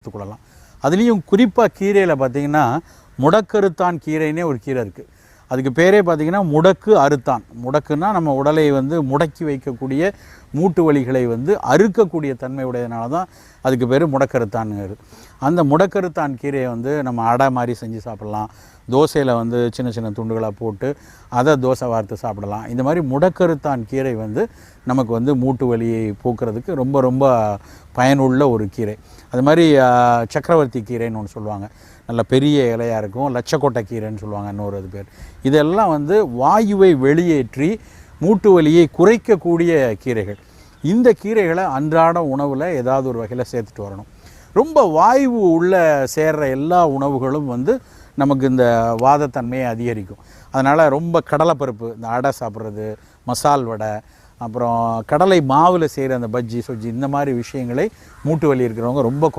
எடுத்துக்கொள்ளலாம். அதுலேயும் குறிப்பாக கீரையில் பார்த்திங்கன்னா முடக்கருத்தான் கீரைன்னே ஒரு கீரை இருக்குது. அதுக்கு பேரே பார்த்திங்கன்னா முடக்கு அறுத்தான். முடக்குன்னா நம்ம உடலை வந்து முடக்கி வைக்கக்கூடிய மூட்டு வலிகளை வந்து அறுக்கக்கூடிய தன்மை உடையதுனால தான் அதுக்கு பேர் முடக்கருத்தான்ங்கிறது. அந்த முடக்கருத்தான் கீரையை வந்து நம்ம அடை மாதிரி செஞ்சு சாப்பிட்லாம். தோசையில் வந்து சின்ன சின்ன துண்டுகளாக போட்டு அதை தோசை வார்த்து சாப்பிடலாம். இந்த மாதிரி முடக்கருத்தான் கீரை வந்து நமக்கு வந்து மூட்டு வலியை போக்குறதுக்கு ரொம்ப ரொம்ப பயனுள்ள ஒரு கீரை. அது மாதிரி சக்கரவர்த்தி கீரைன்னு ஒன்று சொல்லுவாங்க, நல்ல பெரிய இலையாக இருக்கும். லட்சக்கொட்டை கீரைன்னு சொல்லுவாங்க இன்னொரு அது பேர். இதெல்லாம் வந்து வாயுவை வெளியேற்றி மூட்டு வலியை குறைக்கக்கூடிய கீரைகள். இந்த கீரைகளை அன்றாட உணவில் ஏதாவது ஒரு வகையில் சேர்த்துட்டு வரணும். ரொம்ப வாயு உள்ளே சேர்கிற எல்லா உணவுகளும் வந்து நமக்கு இந்த வாதத்தன்மையை அதிகரிக்கும். அதனால் ரொம்ப கடலைப்பருப்பு, இந்த அடை சாப்பிட்றது, மசால் வடை, அப்புறம் கடலை மாவில் செய்கிற அந்த பஜ்ஜி சொஜ்ஜி, இந்த மாதிரி விஷயங்களை மூட்டு வலி இருக்கிறவங்க ரொம்ப